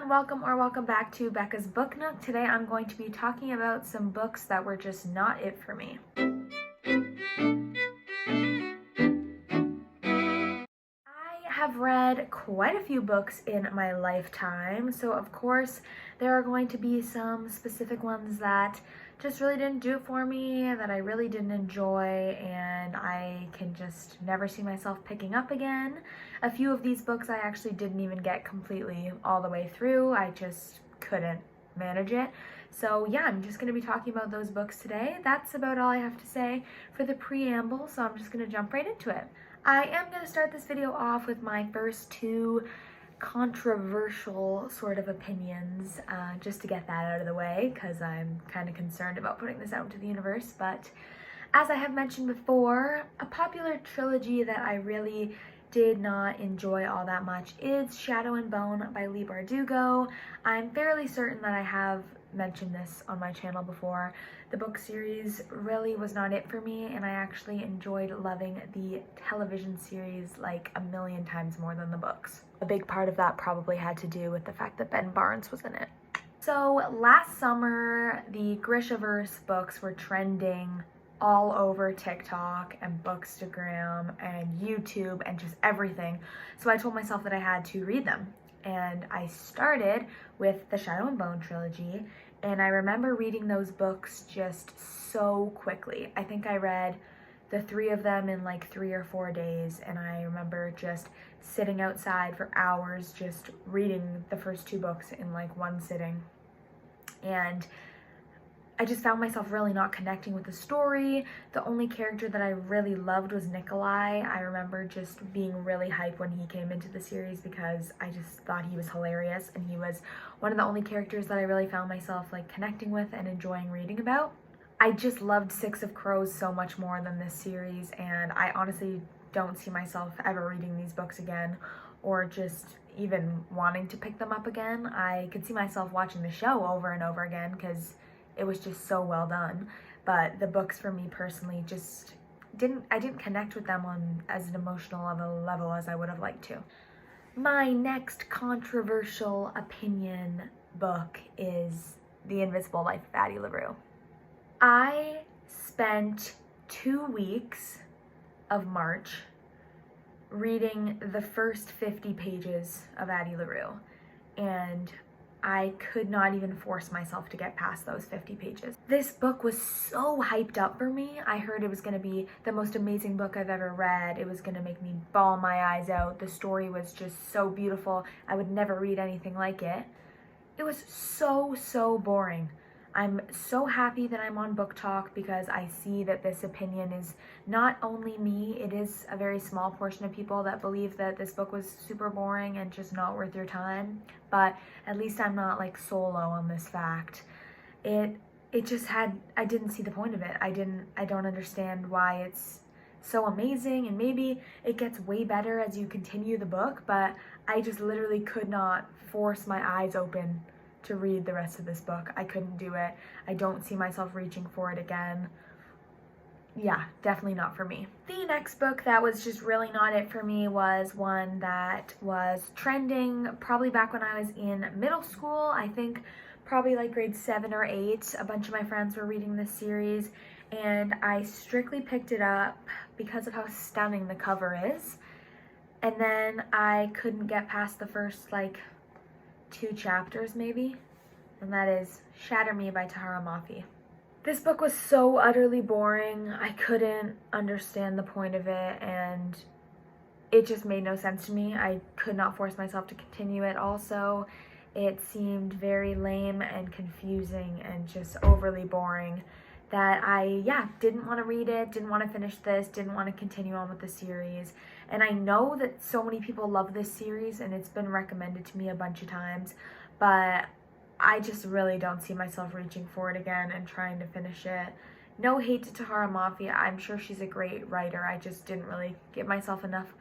welcome back to Becca's Book Nook. Today I'm going to be talking about some books that were just not it for me. I have read quite a few books in my lifetime, so of course there are going to be some specific ones that just really didn't do it for me, that I really didn't enjoy, and I can just never see myself picking up again. A few of these books I actually didn't even get completely all the way through. I just couldn't manage it. So yeah, I'm just going to be talking about those books today. That's about all I have to say for the preamble, so I'm just going to jump right into it. I am going to start this video off with my first two controversial sort of opinions, just to get that out of the way, because I'm kind of concerned about putting this out into the universe. But as I have mentioned before, a popular trilogy that I really did not enjoy all that much is Shadow and Bone by Leigh Bardugo. I'm fairly certain that I have mentioned this on my channel before. The book series really was not it for me, and I actually enjoyed loving the television series like a million times more than the books. A big part of that probably had to do with the fact that Ben Barnes was in it. So last summer, the Grishaverse books were trending all over TikTok and Bookstagram and YouTube and just everything. So I told myself that I had to read them. And I started with the Shadow and Bone trilogy, and I remember reading those books just so quickly. I think I read the three of them in like 3 or 4 days, and I remember just sitting outside for hours just reading the first two books in like one sitting. And I just found myself really not connecting with the story. The only character that I really loved was Nikolai. I remember just being really hyped when he came into the series because I just thought he was hilarious, and he was one of the only characters that I really found myself like connecting with and enjoying reading about. I just loved Six of Crows so much more than this series, and I honestly don't see myself ever reading these books again or just even wanting to pick them up again. I could see myself watching the show over and over again because it was just so well done, but the books for me personally just I didn't connect with them on as an emotional level as I would have liked to. My next controversial opinion book is The Invisible Life of Addie LaRue. I spent 2 weeks of March reading the first 50 pages of Addie LaRue, and I could not even force myself to get past those 50 pages. This book was so hyped up for me. I heard it was going to be the most amazing book I've ever read. It was going to make me bawl my eyes out. The story was just so beautiful. I would never read anything like it. It was so boring. I'm so happy that I'm on Book Talk because I see that this opinion is not only me, it is a very small portion of people that believe that this book was super boring and just not worth your time, but at least I'm not like solo on this fact. It just I didn't see the point of it. I don't understand why it's so amazing, and maybe it gets way better as you continue the book, but I just literally could not force my eyes open to read the rest of this book. I couldn't do it. I don't see myself reaching for it again. Yeah, definitely not for me. The next book that was just really not it for me was one that was trending probably back when I was in middle school. I think probably like grade 7 or 8. A bunch of my friends were reading this series, and I strictly picked it up because of how stunning the cover is. And then I couldn't get past the first like 2 chapters maybe, and that is Shatter Me by Tahara Mafi. This book was so utterly boring. I couldn't understand the point of it, and it just made no sense to me. I could not force myself to continue it. Also, it seemed very lame and confusing and just overly boring that I didn't want to read it, didn't want to finish this, didn't want to continue on with the series. And I know that so many people love this series and it's been recommended to me a bunch of times, but I just really don't see myself reaching for it again and trying to finish it. No hate to Tahara Mafi, I'm sure she's a great writer. I just didn't really give myself enough,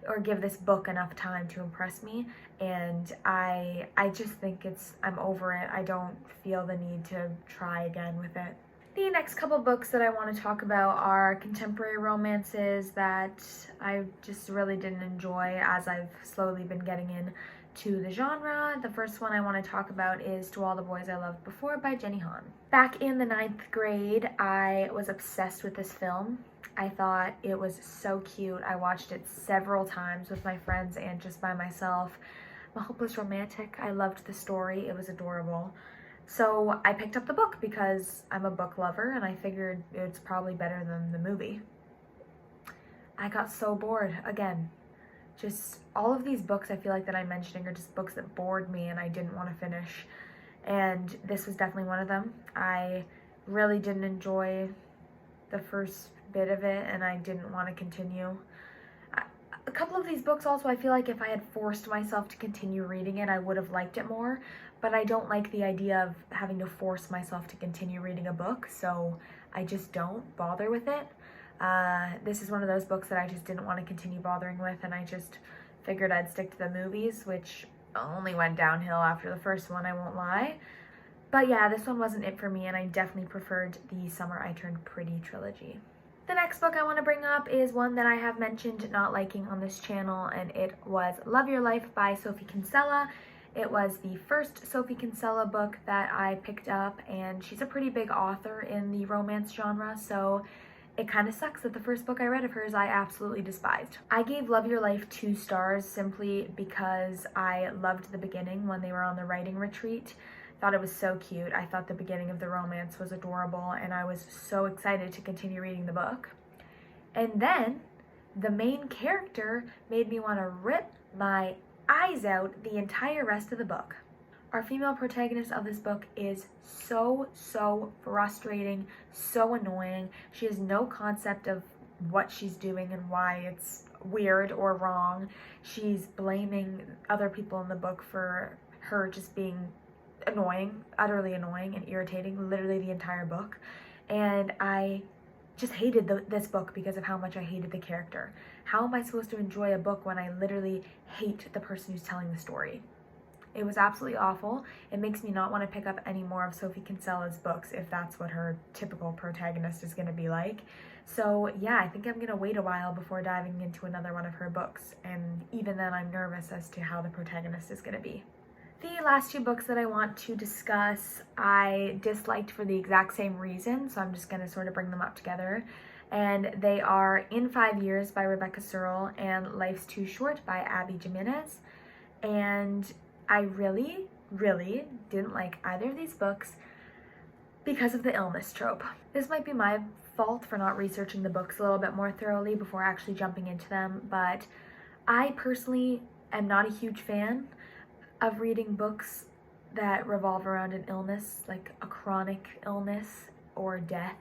or give this book enough time to impress me, and I just think I'm over it. I don't feel the need to try again with it. The next couple books that I want to talk about are contemporary romances that I just really didn't enjoy as I've slowly been getting in to the genre. The first one I want to talk about is To All the Boys I Loved Before by Jenny Han. Back in the 9th grade, I was obsessed with this film. I thought it was so cute. I watched it several times with my friends and just by myself. I'm a hopeless romantic. I loved the story. It was adorable. So I picked up the book because I'm a book lover and I figured it's probably better than the movie. I got so bored again. Just all of these books I feel like that I'm mentioning are just books that bored me and I didn't want to finish. And this was definitely one of them. I really didn't enjoy the first bit of it and I didn't want to continue. A couple of these books also, I feel like if I had forced myself to continue reading it, I would have liked it more, but I don't like the idea of having to force myself to continue reading a book, so I just don't bother with it. This is one of those books that I just didn't want to continue bothering with, and I just figured I'd stick to the movies, which only went downhill after the first one, I won't lie. But yeah, this one wasn't it for me, and I definitely preferred the Summer I Turned Pretty trilogy. The next book I want to bring up is one that I have mentioned not liking on this channel, and it was Love Your Life by Sophie Kinsella. It was the first Sophie Kinsella book that I picked up, and she's a pretty big author in the romance genre, so it kind of sucks that the first book I read of hers I absolutely despised. I gave Love Your Life 2 stars simply because I loved the beginning when they were on the writing retreat. Thought it was so cute. I thought the beginning of the romance was adorable and I was so excited to continue reading the book. And then the main character made me want to rip my eyes out the entire rest of the book. Our female protagonist of this book is so frustrating, so annoying. She has no concept of what she's doing and why it's weird or wrong. She's blaming other people in the book for her just being annoying, utterly annoying and irritating, literally the entire book. And I just hated this book because of how much I hated the character. How am I supposed to enjoy a book when I literally hate the person who's telling the story? It was absolutely awful. It makes me not want to pick up any more of Sophie Kinsella's books if that's what her typical protagonist is going to be like. So yeah, I think I'm going to wait a while before diving into another one of her books, and even then I'm nervous as to how the protagonist is going to be. The last 2 books that I want to discuss, I disliked for the exact same reason, so I'm just going to sort of bring them up together. And they are In 5 Years by Rebecca Searle and Life's Too Short by Abby Jimenez. And I really didn't like either of these books because of the illness trope. This might be my fault for not researching the books a little bit more thoroughly before actually jumping into them, but I personally am not a huge fan of reading books that revolve around an illness, like a chronic illness or death,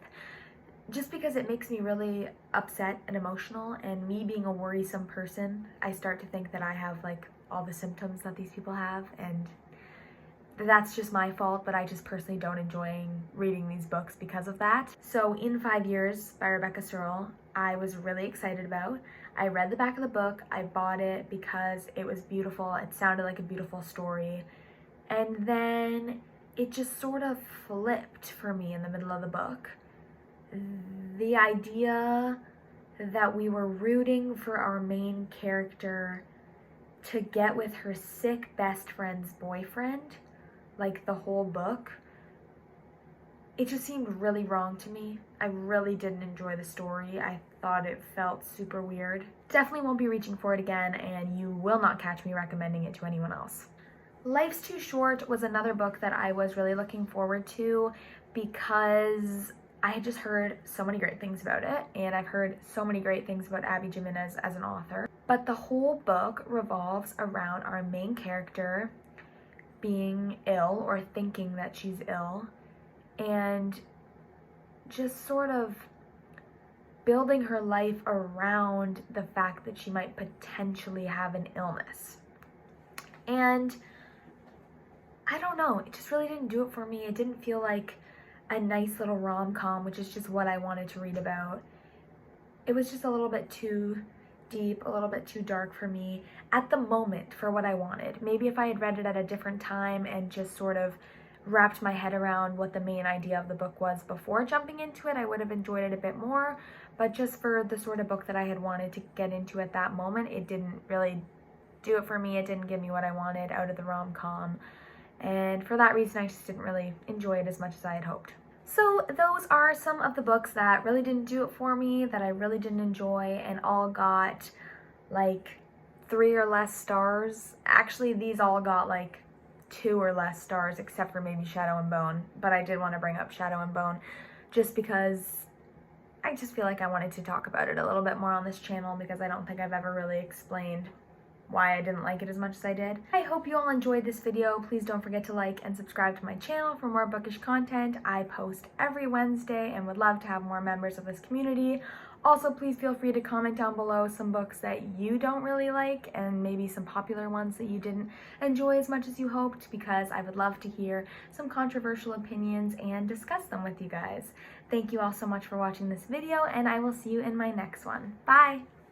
just because it makes me really upset and emotional, and me being a worrisome person, I start to think that I have like all the symptoms that these people have, and that's just my fault, but I just personally don't enjoy reading these books because of that. So In 5 Years by Rebecca Searle, I was really excited about. I read the back of the book, I bought it because it was beautiful, it sounded like a beautiful story, and then it just sort of flipped for me in the middle of the book. The idea that we were rooting for our main character to get with her sick best friend's boyfriend, like the whole book, it just seemed really wrong to me. I really didn't enjoy the story. I thought it felt super weird. Definitely won't be reaching for it again, and you will not catch me recommending it to anyone else. Life's Too Short was another book that I was really looking forward to because I had just heard so many great things about it, and I've heard so many great things about Abby Jimenez as an author. But the whole book revolves around our main character being ill or thinking that she's ill, and just sort of building her life around the fact that she might potentially have an illness. And I don't know, it just really didn't do it for me. It didn't feel like a nice little rom-com, which is just what I wanted to read about. It was just a little bit too deep, a little bit too dark for me at the moment for what I wanted. Maybe if I had read it at a different time and just sort of wrapped my head around what the main idea of the book was before jumping into it, I would have enjoyed it a bit more. But just for the sort of book that I had wanted to get into at that moment, it didn't really do it for me. It didn't give me what I wanted out of the rom-com. And for that reason, I just didn't really enjoy it as much as I had hoped. So those are some of the books that really didn't do it for me, that I really didn't enjoy, and all got like 3 or less stars. Actually, these all got like 2 or less stars, except for maybe Shadow and Bone. But I did want to bring up Shadow and Bone just because I just feel like I wanted to talk about it a little bit more on this channel, because I don't think I've ever really explained why I didn't like it as much as I did. I hope you all enjoyed this video. Please don't forget to like and subscribe to my channel for more bookish content. I post every Wednesday and would love to have more members of this community. Also, please feel free to comment down below some books that you don't really like, and maybe some popular ones that you didn't enjoy as much as you hoped, because I would love to hear some controversial opinions and discuss them with you guys. Thank you all so much for watching this video, and I will see you in my next one. Bye!